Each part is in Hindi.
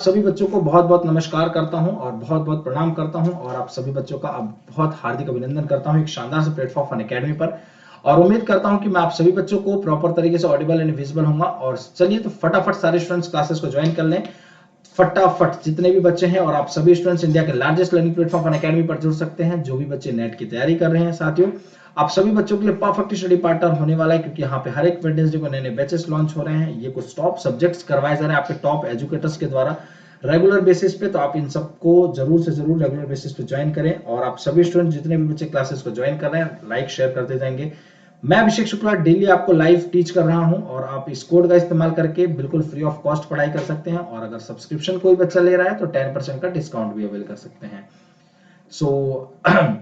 सभी बच्चों को बहुत बहुत नमस्कार करता हूं और बहुत बहुत प्रणाम करता हूं और आप सभी बच्चों का अब बहुत हार्दिक अभिनंदन करता हूं एक शानदार से प्लेटफॉर्म अनअकैडमी पर। और उम्मीद करता हूं कि मैं आप सभी बच्चों को प्रॉपर तरीके से ऑडिबल एंड विजिबल होऊंगा। और चलिए तो फटाफट सारे स्टूडेंट्स क्लासेस को ज्वाइन कर लें, फटाफट जितने भी बच्चे हैं। और आप सभी स्टूडेंट्स इंडिया के लार्जेस्ट लर्निंग प्लेटफॉर्म अनअकैडमी पर जुड़ सकते हैं। जो भी बच्चे नेट की तैयारी कर रहे हैं साथियों, आप सभी बच्चों के लिए परफेक्ट स्टडी पार्टनर होने वाला है, क्योंकि यहाँ पे हर एक वेडनेसडे को नए नए बैचेस लॉन्च हो रहे हैं। ये कुछ टॉप सब्जेक्ट्स करवाए जा रहे हैं आपके टॉप एजुकेटर्स के द्वारा रेगुलर बेसिस पे। तो आप इन सबको जरूर से जरूर रेगुलर बेसिस पे ज्वाइन करें। और आप सभी स्टूडेंट जितने भी बच्चे क्लासेस को ज्वाइन कर रहे हैं, लाइक शेयर करते जाएंगे। मैं अभिषेक शुक्ला डेली आपको लाइव टीच कर रहा हूं और आप इस कोड का इस्तेमाल करके बिल्कुल फ्री ऑफ कॉस्ट पढ़ाई कर सकते हैं। और अगर सब्सक्रिप्शन कोई बच्चा ले रहा है तो 10% का डिस्काउंट भी अवेल कर सकते हैं। सो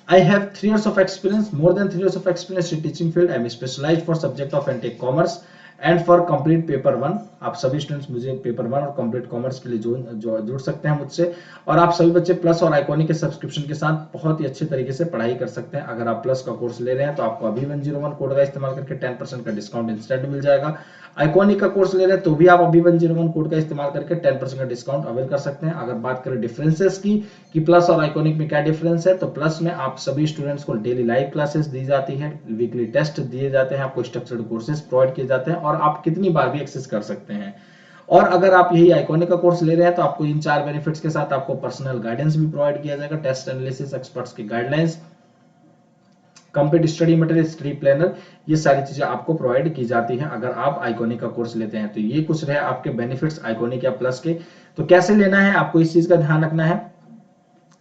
I have 3 years of experience, more than 3 years of experience in teaching field. I am specialized for subject of and take commerce and for complete paper one. आप सभी स्टूडेंट्स मुझे पेपर वन और कंप्लीट कॉमर्स के लिए जुड़ सकते हैं मुझसे। और आप सभी बच्चे प्लस और आइकॉनिक के सब्सक्रिप्शन के साथ बहुत ही अच्छे तरीके से पढ़ाई कर सकते हैं। अगर आप प्लस का कोर्स ले रहे हैं तो आपको अभी 101 कोड का इस्तेमाल करके 10% का डिस्काउंट इंस्टेंट मिल जाएगा। आइकॉनिक का कोर्स ले रहे हैं तो भी आप अभी 101 कोड का इस्तेमाल करके 10% का डिस्काउंट अवेल कर सकते हैं। अगर बात करें डिफरेंसेस की कि प्लस और आइकॉनिक में क्या डिफरेंस है, तो प्लस में आप सभी स्टूडेंट्स को डेली लाइव क्लासेस दी जाती है, वीकली टेस्ट दिए जाते हैं, आपको स्ट्रक्चर्ड कोर्सेज प्रोवाइड किए जाते हैं और आप कितनी बार भी एक्सेस कर सकते हैं। और अगर आप यही आइकॉनिक का कोर्स ले रहे हैं तो आपको इन 4 बेनिफिट्स के साथ आपको पर्सनल गाइडेंस भी प्रोवाइड किया जाएगा, टेस्ट एनालिसिस, एक्सपर्ट्स की guidelines, complete study material, study planner, ये सारी चीजें आपको प्रोवाइड की जाती हैं अगर आप आइकॉनिक का कोर्स लेते हैं। तो ये कुछ रहे आपके बेनिफिट्स आइकॉनिक या प्लस के। तो कैसे लेना है आपको इस चीज का ध्यान रखना है।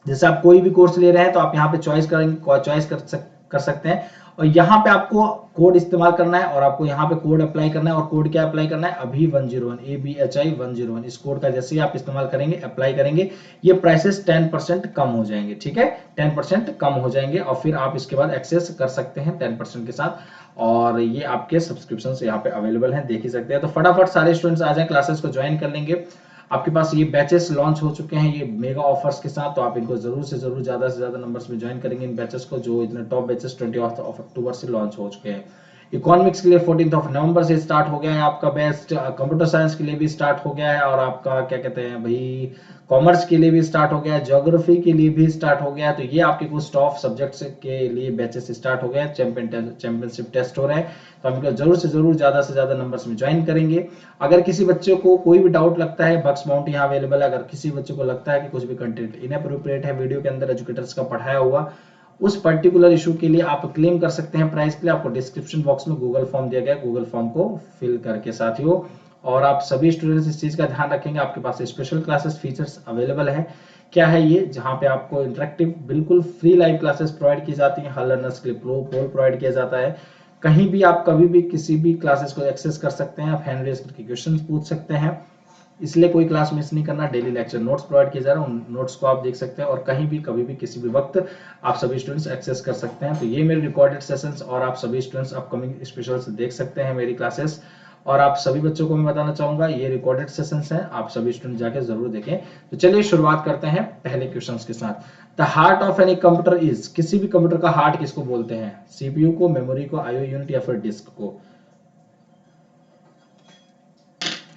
जैसे आप कोई भी कोर्स ले रहे हैं तो आप यहाँ पे चॉइस कर सकते हैं और यहाँ पे आपको कोड इस्तेमाल करना है और आपको यहाँ पे कोड अप्लाई करना है। और कोड क्या अप्लाई करना है, अभी 101 ABHI 101। इस कोड का जैसे ही आप इस्तेमाल करेंगे, अप्लाई करेंगे, ये प्राइसेस 10% कम हो जाएंगे। ठीक है, 10% कम हो जाएंगे और फिर आप इसके बाद एक्सेस कर सकते हैं 10% के साथ। और ये आपके सब्सक्रिप्शन यहाँ पे अवेलेबल हैं, देख ही सकते हैं। तो फटाफट सारे स्टूडेंट्स आ जाए, क्लासेस को ज्वाइन कर लेंगे। आपके पास ये बैचेस लॉन्च हो चुके हैं ये मेगा ऑफर्स के साथ, तो आप इनको जरूर से जरूर ज्यादा से ज्यादा नंबर्स में ज्वाइन करेंगे इन बैचेस को, जो इतने टॉप बैचेस 20 अक्टूबर से लॉन्च हो चुके हैं। इकोनॉमिक्स के लिए 14 नवंबर से स्टार्ट हो गया है आपका बैच, कंप्यूटर साइंस के लिए भी स्टार्ट हो गया है और आपका क्या कहते हैं भाई, कॉमर्स के लिए भी स्टार्ट हो गया है, ज्योग्राफी के लिए भी स्टार्ट हो गया है। तो ये आपके कुछ टॉप सब्जेक्ट्स के लिए बैचेस स्टार्ट हो गए हैं, चैंपियनशिप टेस्ट हो रहे हैं। तो हम जरूर से जरूर ज्यादा से ज्यादा नंबर्स में ज्वाइन करेंगे। अगर किसी बच्चे को कोई भी डाउट लगता है, बक्स माउंट यहाँ अवेलेबल है। अगर किसी बच्चे को लगता है कि कुछ भी कंटेंट इनअप्रोप्रिएट है वीडियो के अंदर एजुकेटर्स का पढ़ाया हुआ, उस पर्टिकुलर इशू के लिए आप क्लेम कर सकते हैं प्राइस के लिए। आपको डिस्क्रिप्शन बॉक्स में गूगल फॉर्म दिया गया है, गूगल फॉर्म को फिल करके साथियों। और आप सभी स्टूडेंट्स इस चीज का ध्यान रखेंगे, आपके पास स्पेशल क्लासेस फीचर्स अवेलेबल है। क्या है ये, जहां पे आपको इंटरेक्टिव बिल्कुल फ्री लाइव क्लासेस प्रोवाइड की जाती हैं, हर लर्नर्स के लिए पोल प्रोवाइड किया जाता है। कहीं भी आप कभी भी किसी भी क्लासेस को एक्सेस कर सकते हैं, आप हैंड रेज करके क्वेश्चन पूछ सकते हैं, इसलिए कोई क्लास मिस नहीं करना। डेली लेक्चर नोट्स प्रोवाइड किए जा रहे हैं, उन नोट्स को आप देख सकते हैं और कहीं भी कभी भी किसी भी वक्त आप सभी स्टूडेंट्स एक्सेस कर सकते हैं। तो ये मेरे रिकॉर्डेड सेशंस और आप सभी स्टूडेंट्स अपकमिंग स्पेशल्स देख सकते हैं मेरी क्लासेस। और आप सभी बच्चों को मैं बताना चाहूंगा ये रिकॉर्डेड सेशंस हैं, आप सभी स्टूडेंट जाके जरूर देखें। तो चलिए शुरुआत करते हैं पहले क्वेश्चंस के साथ। The heart of any computer is, किसी भी कंप्यूटर का हार्ट किसको बोलते हैं, सीपीयू को, मेमोरी को, आईओ यूनिट या फिर डिस्क को।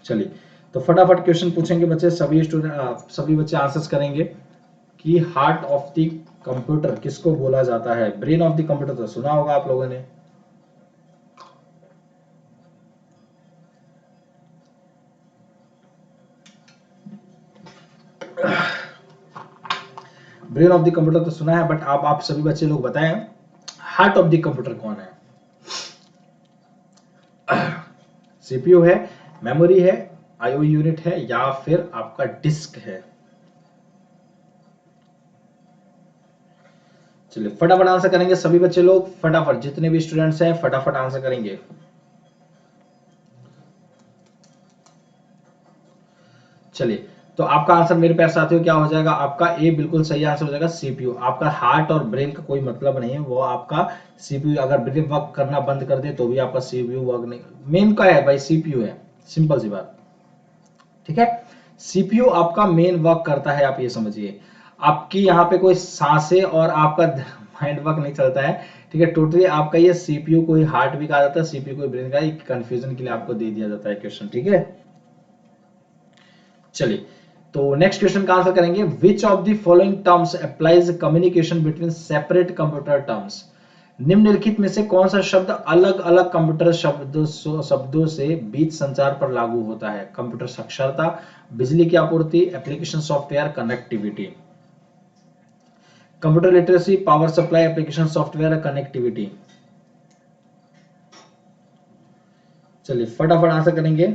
चलिए तो फटाफट क्वेश्चन पूछेंगे बच्चे, सभी स्टूडेंट सभी बच्चे आंसर्स करेंगे कि हार्ट ऑफ द कंप्यूटर किसको बोला जाता है। ब्रेन ऑफ द कंप्यूटर तो सुना होगा आप लोगों ने। ब्रेन ऑफ द कंप्यूटर तो सुना है, बट आप सभी बच्चे लोग बताएं हार्ट ऑफ द कंप्यूटर कौन है। सीपीयू है, मेमोरी है, आईओ यूनिट है या फिर आपका डिस्क है। चलिए फटाफट आंसर करेंगे सभी बच्चे लोग, फटाफट जितने भी स्टूडेंट्स हैं फटाफट आंसर करेंगे। चलिए तो आपका आंसर मेरे प्यारे साथियों क्या हो जाएगा, आपका ए बिल्कुल सही आंसर हो जाएगा, सीपीयू। आपका हार्ट और ब्रेन का कोई मतलब नहीं है, वो आपका सीपीयू। अगर ब्रेन वर्क करना बंद कर दे तो भी आपका सीपीयू वर्क नहीं, मेन का है भाई सीपीयू है, सिंपल सी बात। ठीक है, सीपीयू आपका मेन वर्क करता है, आप ये समझिए। आपकी यहाँ पे कोई सांसें और आपका माइंड वर्क नहीं चलता है। ठीक है, टोटली आपका ये सीपीयू को ही हार्ट भी कहा जाता है, सीपीयू को ब्रेन का, कंफ्यूजन के लिए आपको दे दिया जाता है क्वेश्चन। ठीक है, चलिए तो नेक्स्ट क्वेश्चन का आंसर करेंगे, विच of the following terms applies communication between separate computer terms. निम्नलिखित में से कौन सा शब्द अलग अलग कंप्यूटर शब्दों से बीच संचार पर लागू होता है। कंप्यूटर साक्षरता, बिजली की आपूर्ति, application software, connectivity. Computer literacy, power supply, application software, connectivity. चलिए फटाफट आंसर करेंगे।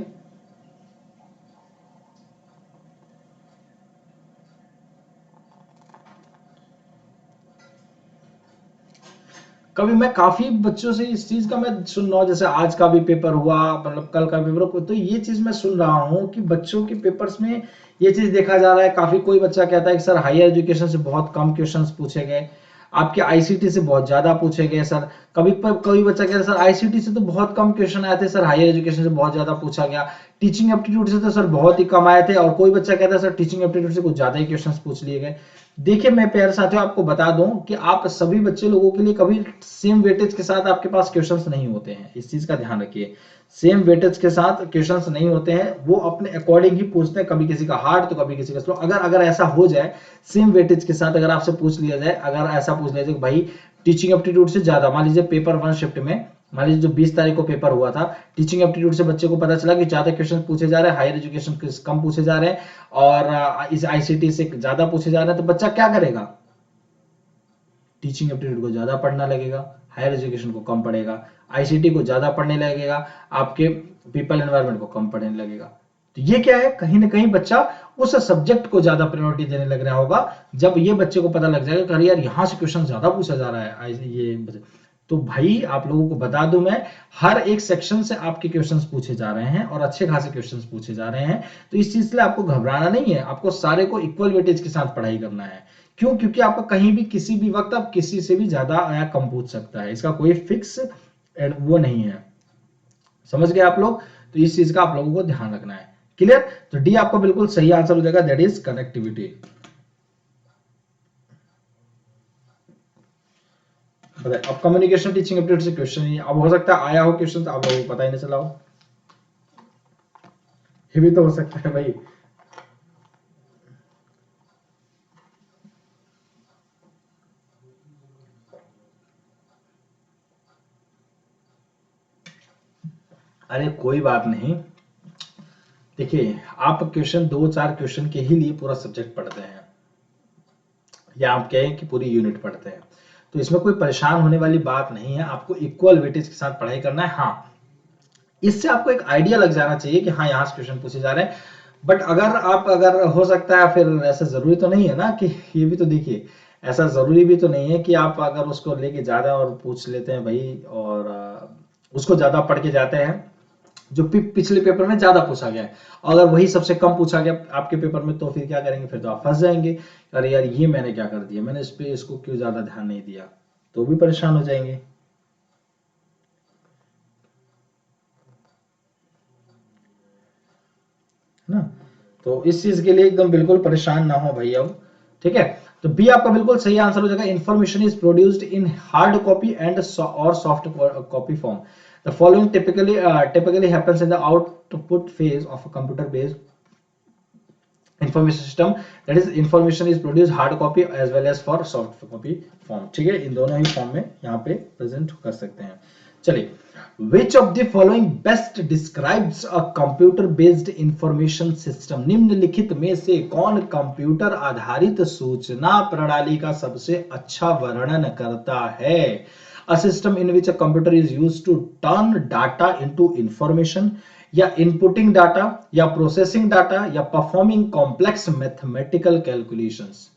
कभी मैं काफी बच्चों से इस चीज का मैं सुन रहा हूँ, जैसे आज का भी पेपर हुआ, मतलब कल का पेपर हुआ, तो ये चीज मैं सुन रहा हूँ कि बच्चों के पेपर्स में ये चीज देखा जा रहा है। काफी कोई बच्चा कहता है कि सर हायर एजुकेशन से बहुत कम क्वेश्चंस पूछे गए, आपके आईसीटी से बहुत ज्यादा पूछे गए सर। कभी कोई बच्चा कहता है सर आईसीटी से तो बहुत कम क्वेश्चन आए थे सर, हायर एजुकेशन से बहुत ज्यादा पूछा गया। टीचिंग एप्टीट्यूड से तो सर बहुत ही कम आए थे, और कोई बच्चा कहता है सर टीचिंग एप्टीट्यूड से कुछ ज्यादा ही क्वेश्चन पूछ लिए गए। देखिए मैं प्यारे साथियों आपको बता दूं कि आप सभी बच्चे लोगों के लिए कभी सेम वेटेज के साथ आपके पास क्वेश्चंस नहीं होते हैं, इस चीज का ध्यान रखिए। सेम वेटेज के साथ क्वेश्चंस नहीं होते हैं, वो अपने अकॉर्डिंग ही पूछते हैं, कभी किसी का हार्ड तो कभी किसी का स्लो। अगर अगर ऐसा हो जाए सेम वेटेज के साथ, अगर आपसे पूछ लिया जाए, अगर ऐसा पूछ लिया जाए कि भाई टीचिंग एप्टीट्यूड से ज्यादा, मान लीजिए पेपर 1 शिफ्ट में, मान लीजिए जो 20 तारीख को पेपर हुआ था, टीचिंग एप्टीट्यूड से बच्चे को पता चला कि ज्यादा क्वेश्चन पूछे जा रहे हैं, हायर एजुकेशन कम पूछे जा रहे हैं, और इस आईसीटी से ज्यादा पूछे जा रहे हैं, तो बच्चा क्या करेगा, टीचिंग एप्टीट्यूड को ज्यादा पढ़ना लगेगा, हायर एजुकेशन को कम पढ़ेगा, आईसीटी को ज्यादा पढ़ने लगेगा, आपके पीपल एनवायरनमेंट को कम पढ़ने लगेगा। तो ये क्या है, कहीं ना कहीं बच्चा उस सब्जेक्ट को ज्यादा प्रायोरिटी देने लग रहा होगा। जब ये बच्चे को पता लग जाएगा कि यार यहाँ से क्वेश्चन ज्यादा पूछा जा रहा है ये, तो भाई आप लोगों को बता दूं मैं, हर एक सेक्शन से आपके क्वेश्चंस पूछे जा रहे हैं और अच्छे खासे क्वेश्चंस पूछे जा रहे हैं। तो इस चीज से आपको घबराना नहीं है, आपको सारे को इक्वल वेटेज के साथ पढ़ाई करना है। क्यों, क्योंकि आपका कहीं भी किसी भी वक्त आप किसी से भी ज्यादा या कम पूछ सकता है, इसका कोई फिक्स वो नहीं है। समझ गए आप लोग, तो इस चीज का आप लोगों को ध्यान रखना है। क्लियर, तो डी आपका बिल्कुल सही आंसर हो जाएगा, दैट इज कनेक्टिविटी। अब कम्युनिकेशन टीचिंग एप्टीट्यूड से क्वेश्चन ही, अब हो सकता है आया हो क्वेश्चन तो आप लोगों को पता ही नहीं चला हो, ये भी तो हो सकता है भाई। अरे कोई बात नहीं, देखिए आप क्वेश्चन 2-4 क्वेश्चन के ही लिए पूरा सब्जेक्ट पढ़ते हैं, या आप कहें कि पूरी यूनिट पढ़ते हैं, तो इसमें कोई परेशान होने वाली बात नहीं है। आपको इक्वल वेटेज के साथ पढ़ाई करना है। हाँ, इससे आपको एक आइडिया लग जाना चाहिए कि हाँ यहाँ से क्वेश्चन पूछे जा रहे हैं। बट अगर हो सकता है, फिर ऐसा जरूरी तो नहीं है ना कि, ये भी तो देखिए, ऐसा जरूरी भी तो नहीं है कि आप अगर उसको लेके ज्यादा और पूछ लेते हैं भाई, और उसको ज्यादा पढ़ के जाते हैं जो पिछले पेपर में ज्यादा पूछा गया है, अगर वही सबसे कम पूछा गया आपके पेपर में, तो फिर क्या करेंगे, फिर तो आप फंस जाएंगे। अरे यार ये मैंने क्या कर दिया, मैंने इस पे इसको क्यों ज्यादा ध्यान नहीं दिया, तो भी परेशान हो जाएंगे है ना। तो इस चीज के लिए एकदम बिल्कुल परेशान ना हो भाई अब, ठीक है। तो बी आपका बिल्कुल सही आंसर हो जाएगा, information is produced in hard copy and और soft copy form. The following typically happens in the output phase of a computer based information system, that is information is produced hard copy as well as for soft copy form। ठीक है, इन दोनों ही फॉर्म में यहाँ पे प्रेजेंट कर सकते हैं। चलिए, which of the following best describes a computer based information system। निम्नलिखित में से कौन कंप्यूटर आधारित सूचना प्रणाली का सबसे अच्छा वर्णन करता है। A system in which a computer is used to turn data into information, या इनपुटिंग डाटा, या प्रोसेसिंग डाटा, या परफॉर्मिंग कॉम्प्लेक्स मैथमेटिकल कैलकुलेशंस।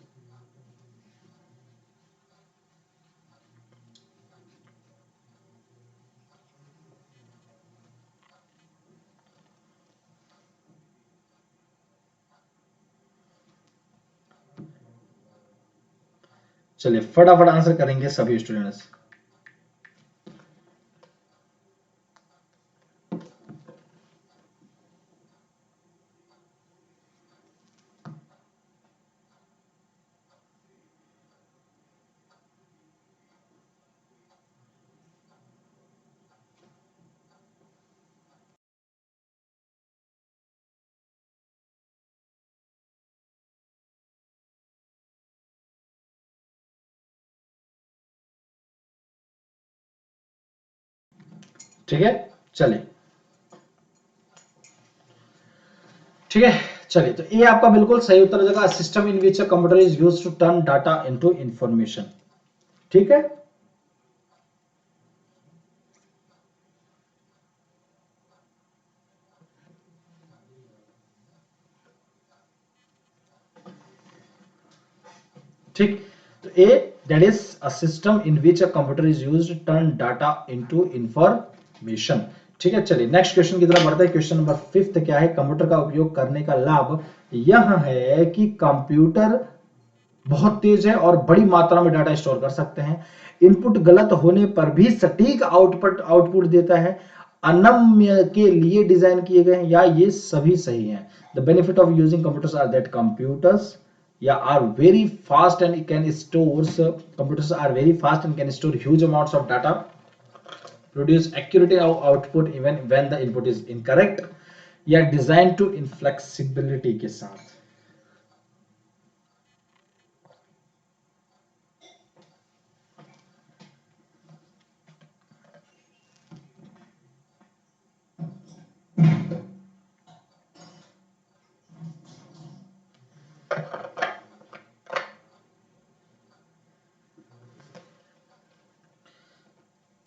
चलिए फटाफट आंसर करेंगे सभी स्टूडेंट्स। ठीक है, चलिए ठीक है, चलिए तो ये आपका बिल्कुल सही उत्तर हो जाएगा, system in which a computer is used to turn data into information. ठीक है, ठीक, तो ए that is a system in which a computer is used to turn data into information. ठीक है, चलिए नेक्स्ट क्वेश्चन की तरफ बढ़ते हैं। क्वेश्चन नंबर 5 क्या है, कंप्यूटर का उपयोग करने का लाभ यह है कि कंप्यूटर बहुत तेज है और बड़ी मात्रा में डाटा स्टोर कर सकते हैं। इनपुट गलत होने पर भी सटीक आउटपुट आउटपुट देता है। अनम्य के लिए डिजाइन किए गए हैं, या ये सभी सही हैं। The benefit of using computers are that computers या are very fast and can stores computers are very fast and can store huge amounts of data, produce accurate output even when the input is incorrect, या डिजाइन टू इनफ्लेक्सिबिलिटी के साथ।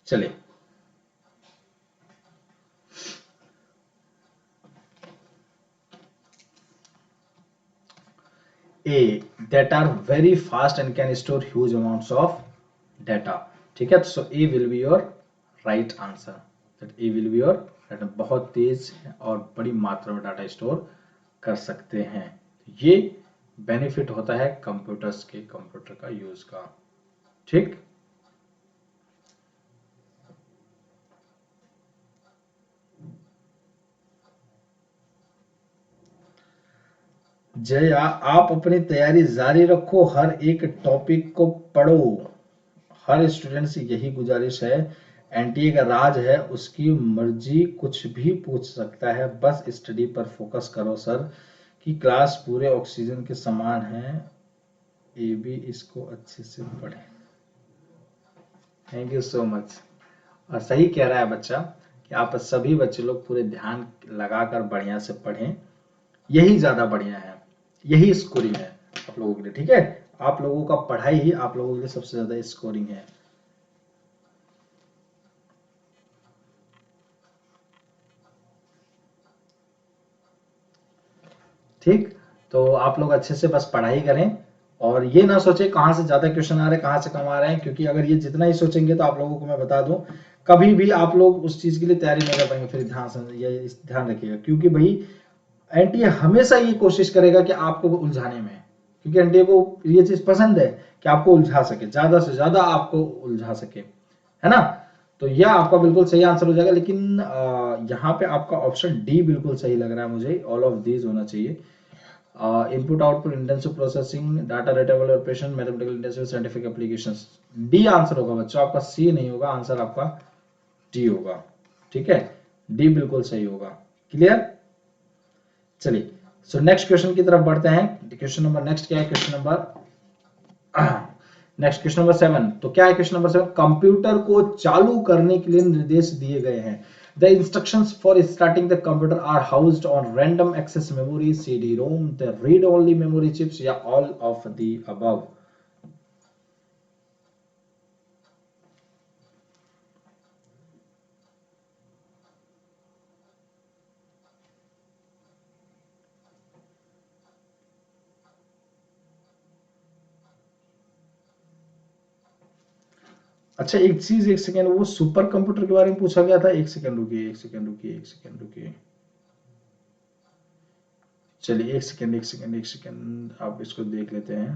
चलिए A that are very fast and can store huge amounts of data। ठीक है, so A will be your right answer, that A will be your right, बहुत तेज है और बड़ी मात्रा में डाटा स्टोर कर सकते हैं। ये बेनिफिट होता है कंप्यूटर्स के, कंप्यूटर का यूज का। ठीक, जय आप अपनी तैयारी जारी रखो, हर एक टॉपिक को पढ़ो। हर स्टूडेंट से यही गुजारिश है, एनटीए का राज है, उसकी मर्जी कुछ भी पूछ सकता है, बस स्टडी पर फोकस करो सर कि क्लास पूरे ऑक्सीजन के समान है। ये भी इसको अच्छे से पढ़े। Thank you so much. और सही कह रहा है बच्चा कि आप सभी बच्चे लोग पूरे ध्यान लगाकर बढ़िया से पढ़ें, यही ज्यादा बढ़िया है, यही स्कोरिंग है आप लोगों के लिए। ठीक है, आप लोगों का पढ़ाई ही आप लोगों के लिए सबसे ज्यादा स्कोरिंग है। ठीक, तो आप लोग अच्छे से बस पढ़ाई करें और ये ना सोचे कहाँ से ज्यादा क्वेश्चन आ रहे हैं, कहाँ से कम आ रहे हैं, क्योंकि अगर ये जितना ही सोचेंगे तो आप लोगों को मैं बता दूं कभी भी आप लोग उस चीज के लिए तैयारी नहीं कर पाएंगे। फिर ध्यान से ये ध्यान रखिएगा, क्योंकि भाई एनटीए हमेशा ये कोशिश करेगा कि आपको उलझाने में, क्योंकि एनटीए को ये चीज पसंद है कि आपको उलझा सके, ज्यादा से ज्यादा आपको उलझा सके, है ना। तो यह आपका बिल्कुल सही आंसर हो जाएगा, लेकिन यहाँ पे आपका ऑप्शन डी बिल्कुल सही लग रहा है मुझे, ऑल ऑफ दीज होना चाहिए। Input output intensive processing, data rateable operation, mathematical intensive, scientific applications. D answer होगा बच्चों, आपका सी नहीं होगा, आंसर आपका डी होगा। ठीक है, डी बिल्कुल सही होगा। क्लियर, चलिए सो नेक्स्ट क्वेश्चन की तरफ बढ़ते हैं। क्वेश्चन नंबर नेक्स्ट क्या है, question number next question number 7। तो क्या है क्वेश्चन नंबर 7, कंप्यूटर को चालू करने के लिए निर्देश दिए गए हैं। The instructions for starting the computer are housed on random access memory, CD ROM, the read only memory chips, या ऑल ऑफ द अबव। अच्छा एक चीज, एक सेकेंड, वो सुपर कंप्यूटर के बारे में पूछा गया था। एक सेकेंड रुकिए, एक सेकेंड रुकिए, एक सेकेंड रुकिए। चलिए एक सेकेंड, एक सेकेंड, एक सेकेंड, आप इसको देख लेते हैं।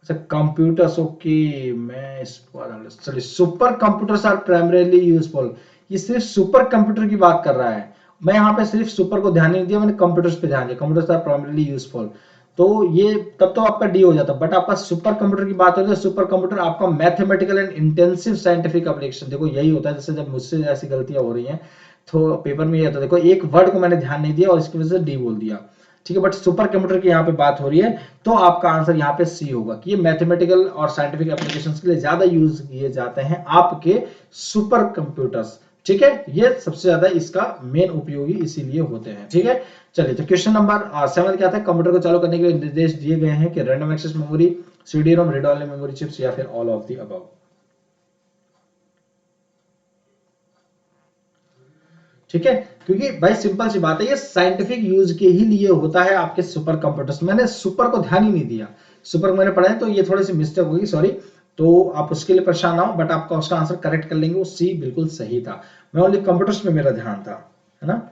अच्छा कंप्यूटर्स, ओके, मैं इसको चलिए, super computers are primarily useful. ये सिर्फ सुपर कंप्यूटर की बात कर रहा है, मैं यहाँ पे सिर्फ सुपर को ध्यान नहीं दिया, मैंने कंप्यूटर्स पे ध्यान दिया। कंप्यूटर्स आर प्राइमरीली यूजफुल, तो ये तब तो आपका डी हो जाता। बट आपका सुपर कंप्यूटर की बात हो जाए, सुपर कंप्यूटर आपका mathematical and intensive scientific application. देखो यही होता है, जैसे जब मुझसे ऐसी गलतियां हो रही हैं तो पेपर में ये होता है, देखो एक वर्ड को मैंने ध्यान नहीं दिया और इसकी वजह से डी बोल दिया। ठीक है, बट सुपर कंप्यूटर की यहाँ पे बात हो रही है, तो आपका आंसर यहाँ पे सी होगा कि ये मैथमेटिकल और साइंटिफिक एप्लीकेशंस के लिए ज्यादा यूज किए जाते हैं आपके सुपर कंप्यूटर्स। ठीक है, ये सबसे ज्यादा इसका मेन उपयोगी इसीलिए होते हैं। ठीक है, चलिए तो क्वेश्चन नंबर 7 क्या था, कंप्यूटर को चालू करने के लिए निर्देश दिए गए हैं कि random access memory, CD ROM, read only memory chips या फिर ऑल ऑफ द अबव। ठीक है, क्योंकि भाई सिंपल सी बात है, ये साइंटिफिक यूज के ही लिए होता है आपके सुपर कंप्यूटर्स। मैंने सुपर को ध्यान ही नहीं दिया, सुपर मैंने पढ़ा है तो ये थोड़ी सी मिस्टेक होगी, सॉरी। तो आप उसके लिए परेशान ना हो, बट आपका उसका आंसर करेक्ट कर लेंगे, वो सी बिल्कुल सही था। मैं ओनली कंप्यूटर्स में मेरा ध्यान था, है ना।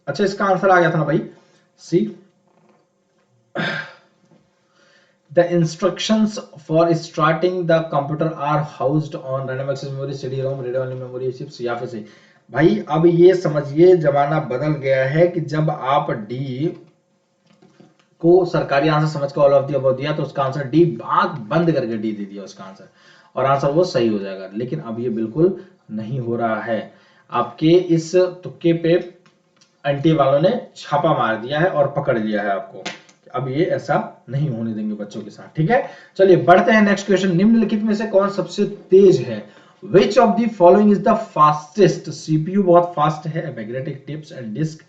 अच्छा, इसका आंसर आ गया था ना भाई, सी। The instructions for starting the computer are housed on random access memory, CD-ROM, read-only memory chips या फिर से। भाई अब ये समझिए जमाना बदल गया है कि जब आप डी को सरकारी आंसर समझ के ऑल ऑफ दी अबव दिया तो उसका आंसर डी, आंख बंद करके डी दे दिया उसका आंसर, और आंसर वो सही हो जाएगा। लेकिन अब ये बिल्कुल नहीं हो रहा है, आपके इस तुक्के पे एंटी वालों ने छापा मार दिया है और पकड़ लिया है आपको। अब ये ऐसा नहीं होने देंगे बच्चों के साथ। ठीक है, चलिए बढ़ते हैं नेक्स्ट क्वेश्चन। निम्नलिखित में से कौन सबसे तेज है? Which of the following is the fastest? CPU बहुत फास्ट है, magnetic tips and disk,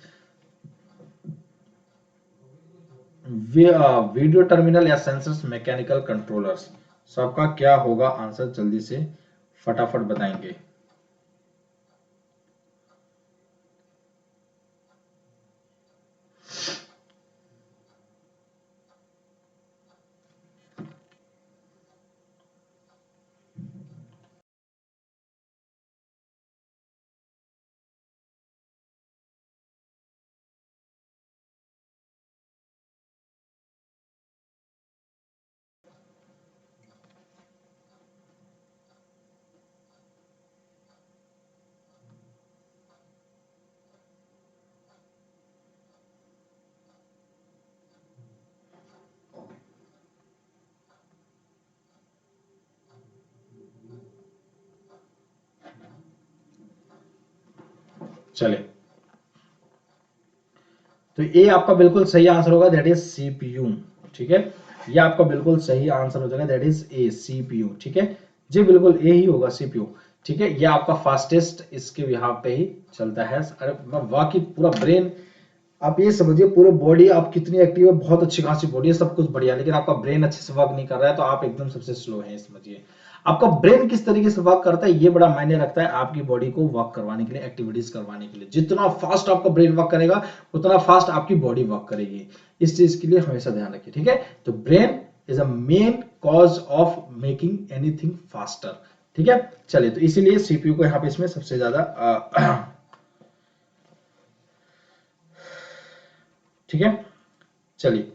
video terminal या सेंसर्स, मैकेनिकल कंट्रोलर्स। सबका क्या होगा आंसर, जल्दी से फटाफट बताएंगे। चलिए, तो ये आपका बिल्कुल सही आंसर होगा, दैट इज सीपीयू। ठीक है, ये आपका बिल्कुल सही आंसर हो जाएगा, दैट इज ए, सीपीयू। ठीक है जी, बिल्कुल ए ही होगा, सीपीयू। ठीक है, ये आपका फास्टेस्ट इसके बिहाव पे ही चलता है। अरे वाकई पूरा ब्रेन, आप ये समझिए पूरे बॉडी आप कितनी एक्टिव है, बहुत अच्छी खासी बॉडी है, सब कुछ बढ़िया, लेकिन आपका ब्रेन अच्छे से वर्क नहीं कर रहा है तो आप एकदम सबसे स्लो है, समझिए। आपका ब्रेन किस तरीके से वर्क करता है ये बड़ा मायने रखता है आपकी बॉडी को वर्क करवाने के लिए, एक्टिविटीज करवाने के लिए। जितना फास्ट आपका ब्रेन वर्क करेगा उतना फास्ट आपकी बॉडी वर्क करेगी। इस चीज के लिए हमेशा ध्यान रखिए। ठीक है, तो brain is a main cause of making anything faster. ठीक है, चलिए तो इसीलिए सीपीयू को यहाँ पे इसमें सबसे ज्यादा ठीक है, चलिए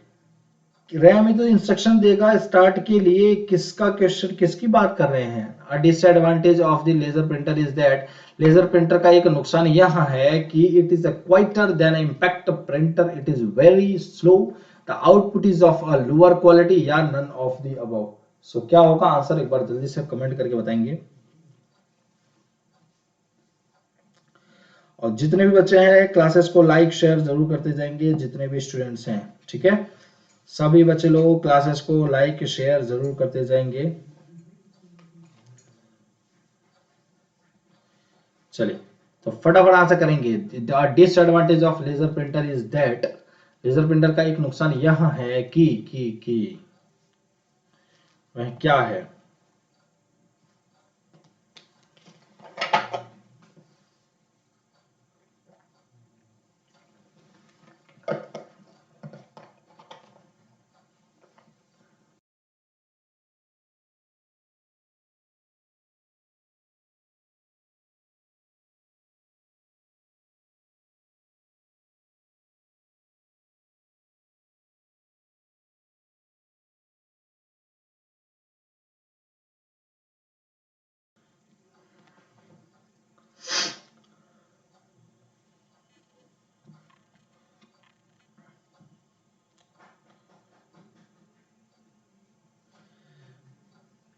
रैम ही तो इंस्ट्रक्शन देगा स्टार्ट के लिए। किसका क्वेश्चन, किसकी बात कर रहे हैं? A disadvantage of the laser printer is that, laser printer का एक नुकसान यह है कि it is a quieter than impact printer, it is very slow, the output is of a lower quality, या none of the above. So क्या होगा आंसर, एक बार जल्दी से कमेंट करके बताएंगे। और जितने भी बच्चे हैं क्लासेस को लाइक शेयर जरूर करते जाएंगे, जितने भी स्टूडेंट्स हैं। ठीक है, सभी बच्चे लोग क्लासेस को लाइक शेयर जरूर करते जाएंगे। चलिए तो फटाफट आंसर करेंगे। Disadvantage of laser printer is that, laser printer का एक नुकसान यह है कि वह क्या है?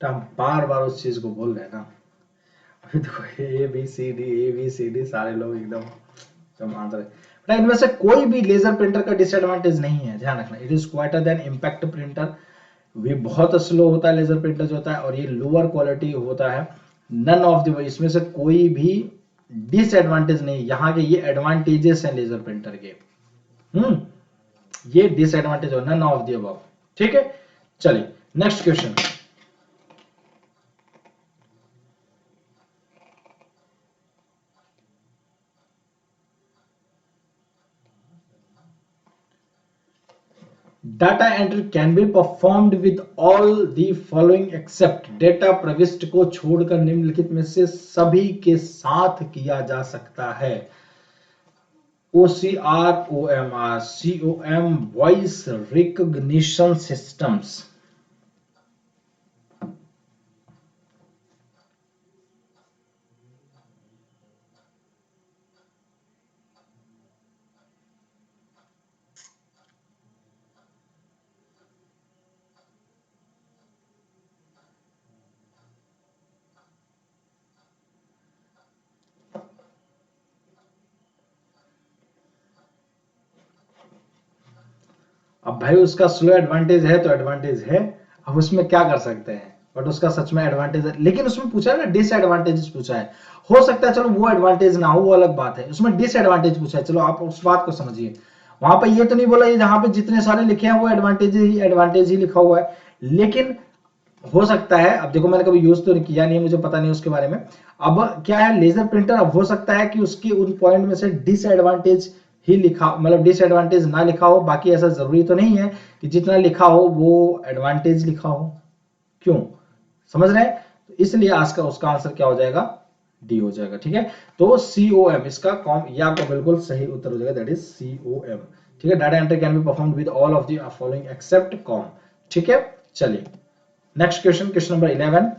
तो हम बार बार उस चीज को बोल रहे हैं ना। अभी देखो A B C D, A B C D, सारे लोग एकदम एकदम आंसर है। बेटा इनमें से कोई भी लेजर प्रिंटर का डिसएडवांटेज नहीं है, ध्यान रखना। It is quieter than impact printer, ये बहुत स्लो होता है लेजर प्रिंटर जो होता है, और ये लोअर क्वालिटी होता है। नन ऑफ द, इसमें से कोई भी डिसएडवांटेज नहीं, यहाँ के ये एडवांटेजेस हैं लेजर प्रिंटर के। ये डिसएडवांटेज हो, नन ऑफ द अबव। ठीक है, चलिए next question. Data entry can be performed with all the following except, data प्रविष्ट को छोड़कर निम्नलिखित में से सभी के साथ किया जा सकता है। OCR, OMR, COM, voice recognition systems. अब भाई उसका स्लो एडवांटेज है तो एडवांटेज है, अब उसमें क्या कर सकते हैं, बट उसका सच में एडवांटेज है। लेकिन उसमें पूछा है ना डिसएडवांटेज पूछा है, हो सकता है चलो वो एडवांटेज ना हो, वो अलग बात है, उसमें डिसएडवांटेज पूछा है, चलो आप उस बात को समझिए। वहां पर ये तो नहीं बोला, ये जहां पे जितने सारे लिखे हैं वो एडवांटेज ही लिखा हुआ है। लेकिन हो सकता है, अब देखो मैंने कभी यूज तो किया नहीं है, मुझे पता नहीं उसके बारे में। अब क्या है, लेजर प्रिंटर अब हो सकता है कि उसकी उन पॉइंट में से डिसएडवांटेज ही लिखा, मतलब डिसएडवांटेज ना लिखा हो, बाकी ऐसा जरूरी तो नहीं है कि जितना लिखा हो वो एडवांटेज लिखा हो। क्यों, समझ रहे हैं? तो इसलिए आज का उसका आंसर क्या हो जाएगा, डी हो जाएगा। ठीक है, तो COM इसका कॉम, ये आपका बिल्कुल सही उत्तर हो जाएगा, दैट इज COM। ठीक है, data entry can be performed with all of the following except com. ठीक है, चलिए next question, question number 11।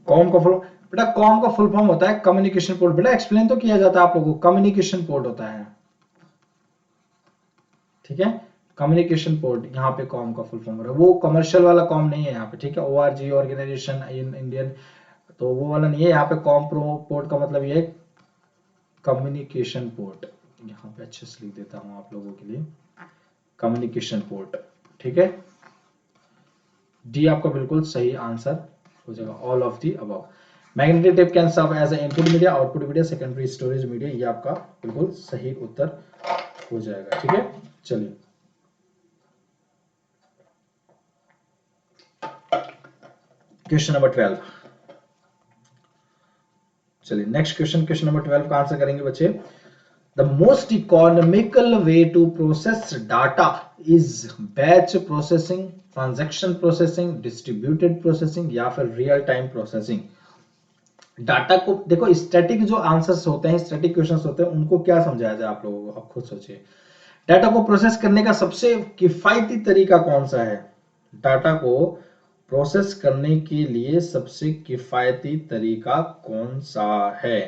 Com का फुल, बेटा कॉम का फुल फॉर्म होता है कम्युनिकेशन पोर्ट। बेटा एक्सप्लेन तो किया जाता है आप लोगों को, कम्युनिकेशन पोर्ट होता है। ठीक है, कम्युनिकेशन पोर्ट, यहाँ पे कॉम का फुल फॉर्म हो रहा है, वो कमर्शियल वाला कॉम नहीं है यहाँ पे। ठीक है, ORG ऑर्गेनाइजेशन इन इंडियन, तो वो वाला नहीं है यहाँ पे। कॉम प्रो पोर्ट का मतलब ये है कम्युनिकेशन पोर्ट, यहाँ पे अच्छे से लिख देता हूँ आप लोगों के लिए, कम्युनिकेशन पोर्ट। ठीक है, डी आपका बिल्कुल सही आंसर हो जाएगा, all of the above. Magnetic tape can serve as input media, output media, secondary storage media, ये आपका बिल्कुल सही उत्तर हो जाएगा। ठीक है, चलिए क्वेश्चन नंबर 12। चलिए नेक्स्ट क्वेश्चन, क्वेश्चन नंबर 12 का आंसर करेंगे बच्चे। The most economical way to process data is batch processing, transaction processing, distributed processing, या फिर रियल टाइम प्रोसेसिंग। डाटा को देखो, स्टैटिक जो आंसर्स होते हैं, स्टैटिक क्वेश्चंस होते हैं, उनको क्या समझाया जाए आप लोगों को, आप खुद सोचिए। डाटा को प्रोसेस करने का सबसे किफायती तरीका कौन सा है? डाटा को प्रोसेस करने के लिए सबसे किफायती तरीका कौन सा है?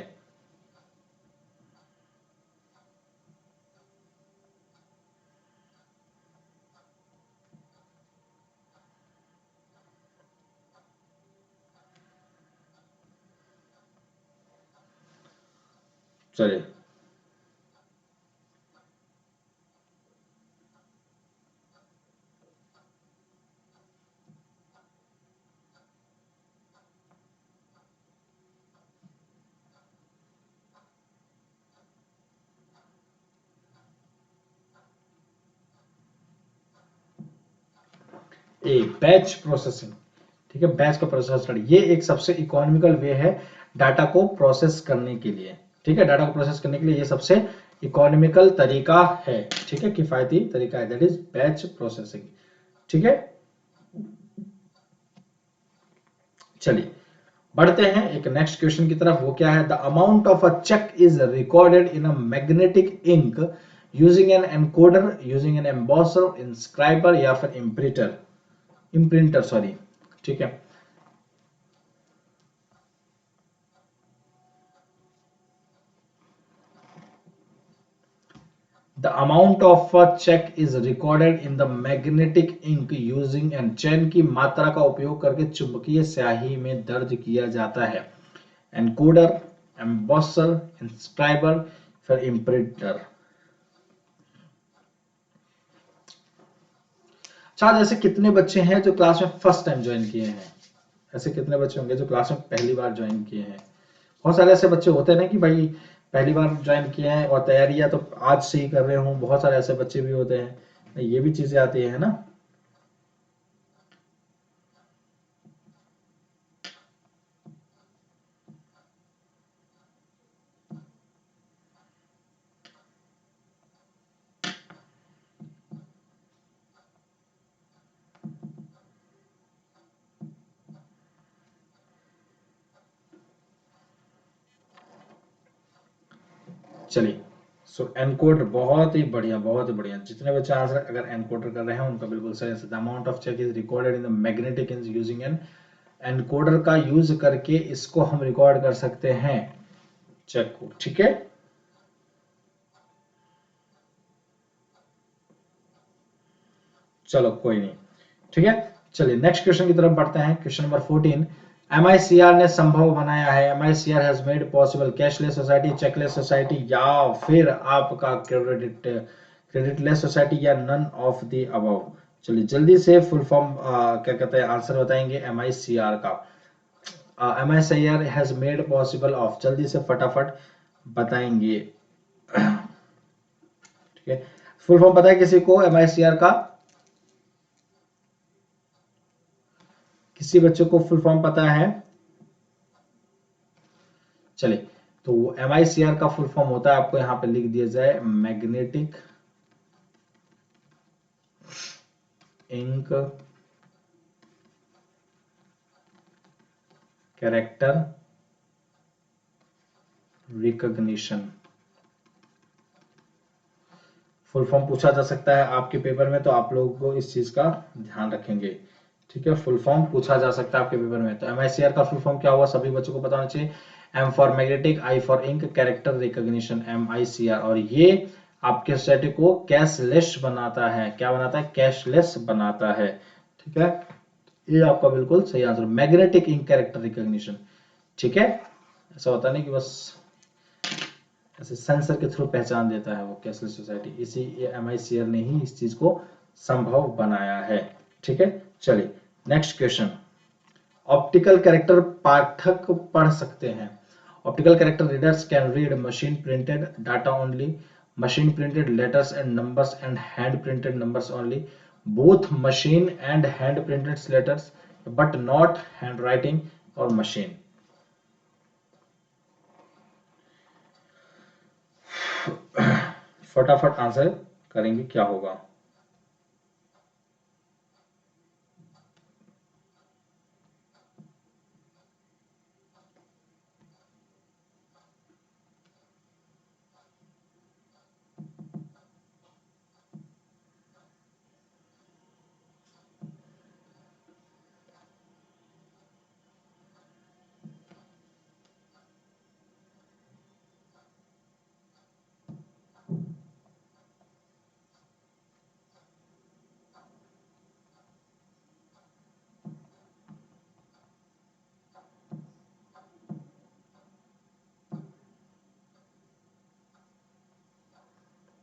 चलिए ए बैच प्रोसेसिंग, ठीक है, बैच का प्रोसेस स्टडी, ये एक सबसे इकोनॉमिकल वे है डाटा को प्रोसेस करने के लिए, ठीक है, डाटा को प्रोसेस करने के लिए ये सबसे इकोनॉमिकल तरीका है, ठीक है, किफायती तरीका है, दैट इज बैच प्रोसेसिंग, ठीक है। चलिए बढ़ते हैं एक नेक्स्ट क्वेश्चन की तरफ, वो क्या है, the amount of a cheque is recorded in a magnetic ink using an encoder, using an embosser, inscriber या फिर इम्प्रिंटर सॉरी, ठीक है। The amount of a check is recorded in the magnetic ink using and चैन की मात्रा का उपयोग करके चुंबकीय स्याही में दर्ज किया जाता है, एनकोडर, एम्बॉसर, इंस्क्राइबर, फिर इम्प्रिंटर। अच्छा, ऐसे कितने बच्चे हैं जो क्लास में फर्स्ट टाइम ज्वाइन किए हैं? ऐसे कितने बच्चे होंगे जो क्लास में पहली बार ज्वाइन किए हैं? बहुत सारे ऐसे बच्चे होते हैं ना कि भाई पहली बार ज्वाइन किए हैं और तैयारियां तो आज से ही कर रहे हूँ, बहुत सारे ऐसे बच्चे भी होते हैं, ये भी चीजें आती है ना। चलिए, सो एनकोडर बहुत ही बढ़िया, बहुत ही बढ़िया, जितने बच्चे आंसर अगर एनकोडर कर रहे हैं उनका बिल्कुल सही है। The amount of cheque is recorded in the magnetic ink using an encoder का यूज करके इसको हम रिकॉर्ड कर सकते हैं चेक को, ठीक है। चलो कोई नहीं, ठीक है। चलिए नेक्स्ट क्वेश्चन की तरफ बढ़ते हैं, क्वेश्चन नंबर 14, MICR ने संभव बनाया है, MICR has made possible cashless society, chequeless society या फिर आपका क्रेडिटलेस सोसाइटी या नन ऑफ द अबव। चलिए जल्दी से फुल फॉर्म क्या कहते हैं आंसर बताएंगे MICR का। MICR has made possible of, जल्दी से फटाफट बताएंगे, ठीक है। फुल फॉर्म पता है किसी को MICR का? किसी बच्चे को फुल फॉर्म पता है? चलिए, तो MICR का फुल फॉर्म होता है, आपको यहां पे लिख दिया जाए, magnetic ink character recognition. Full form पूछा जा सकता है आपके पेपर में, तो आप लोगों को इस चीज का ध्यान रखेंगे, ठीक है। फुल फॉर्म पूछा जा सकता है आपके पेपर में, तो MICR का फुल फॉर्म क्या हुआ सभी बच्चों को पता होना चाहिए, M for magnetic, I for ink, character recognition, MICR। और ये आपके सोसाइटी को कैशलेस बनाता है, क्या बनाता है? कैशलेस बनाता है, ठीक है। ये आपका बिल्कुल सही answer, magnetic ink character recognition, ठीक है। ऐसा होता नहीं कि बस ऐसे सेंसर के थ्रू पहचान देता है वो कैशलेस सोसाइटी, इसी MICR ने ही इस चीज को संभव बनाया है, ठीक है। चलिए नेक्स्ट क्वेश्चन, ऑप्टिकल कैरेक्टर पाठक पढ़ सकते हैं, optical character readers can read machine printed data only, machine printed letters and numbers and hand printed numbers only, both machine and hand printed letters but not handwriting, और मशीन। फटाफट आंसर करेंगे क्या होगा?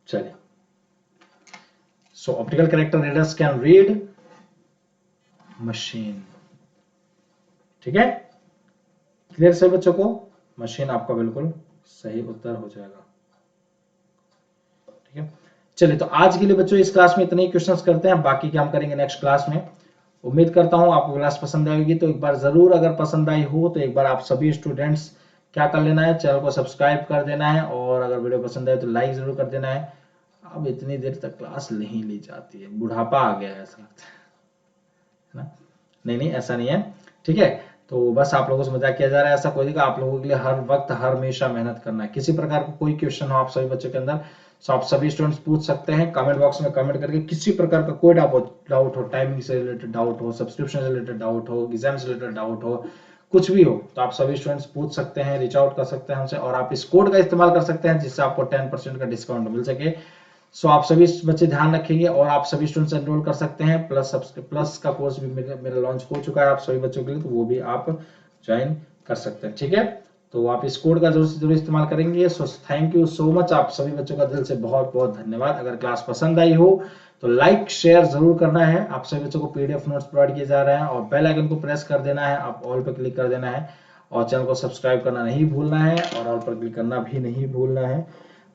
चलिए, so optical character readers can read machine, ठीक है। क्लियर से बच्चों को? मशीन आपका बिल्कुल सही उत्तर हो जाएगा, ठीक है। चलिए, तो आज के लिए बच्चों इस क्लास में इतने ही क्वेश्चंस करते हैं, बाकी के हम करेंगे नेक्स्ट क्लास में। उम्मीद करता हूँ आपको क्लास पसंद आएगी। तो एक बार जरूर अगर पसंद आई हो तो एक बार आप सभी स्टूडेंट्स क्या कर लेना है, चैनल को सब्सक्राइब कर देना है, और अगर वीडियो पसंद आए तो लाइक जरूर कर देना है। अब इतनी देर तक क्लास नहीं ली जाती है, बुढ़ापा आ गया है ऐसा लगता है ना। नहीं नहीं ऐसा नहीं है, ठीक है। तो बस आप लोगों से मजाक किया जा रहा है, ऐसा कोई नहीं। आप लोगों के लिए हर वक्त हर हमेशा मेहनत करना है। किसी प्रकार का कोई क्वेश्चन हो आप सभी बच्चों के अंदर, तो आप सभी स्टूडेंट्स पूछ सकते हैं कमेंट बॉक्स में कमेंट करके। किसी प्रकार का कोई डाउट हो, टाइमिंग से रिलेटेड डाउट हो, सब्सक्रिप्शन से रिलेटेड डाउट हो, एग्जाम से रिलेटेड डाउट हो, कुछ भी हो, तो आप सभी स्टूडेंट्स पूछ सकते हैं, रीच आउट कर सकते हैं हमसे, और आप इस कोड का इस्तेमाल कर सकते हैं जिससे आपको 10% का डिस्काउंट मिल सके। सो आप सभी बच्चे ध्यान रखेंगे, और आप सभी स्टूडेंट्स एनरोल कर सकते हैं। प्लस का कोर्स भी मेरा लॉन्च हो चुका है आप सभी बच्चों के लिए, तो वो भी आप ज्वाइन कर सकते हैं, ठीक है। तो आप इस कोड का जरूर से जरूर इस्तेमाल करेंगे। So thank you so much, आप सभी बच्चों का दिल से बहुत बहुत धन्यवाद। अगर क्लास पसंद आई हो तो लाइक शेयर जरूर करना है। आप सभी बच्चों को पीडीएफ नोट्स प्रोवाइड किए जा रहे हैं, और बेल आइकन को प्रेस कर देना है, आप ऑल पर क्लिक कर देना है, और चैनल को सब्सक्राइब करना नहीं भूलना है, और ऑल पर क्लिक करना भी नहीं भूलना है।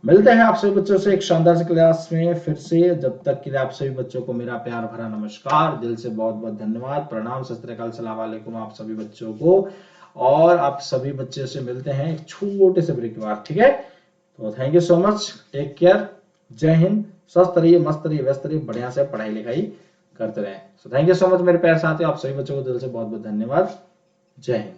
मिलते हैं आप सभी बच्चों से एक शानदार सी क्लास में फिर से। जब तक के लिए आप सभी बच्चों को मेरा प्यार भरा नमस्कार, दिल से बहुत बहुत धन्यवाद, प्रणाम, सत श्री अकाल, सलाम वालेकुम आप सभी बच्चों को। और आप सभी बच्चों से मिलते हैं एक छोटे से ब्रेक के बाद, ठीक है। तो thank you so much, take care, जय हिंद, स्वस्थ रहिए, मस्त रहिए, व्यस्त रहिए, बढ़िया से पढ़ाई लिखाई करते रहें। So thank you so much मेरे प्यारे साथियों, आप सभी बच्चों को दिल से बहुत बहुत धन्यवाद। जय हिंद।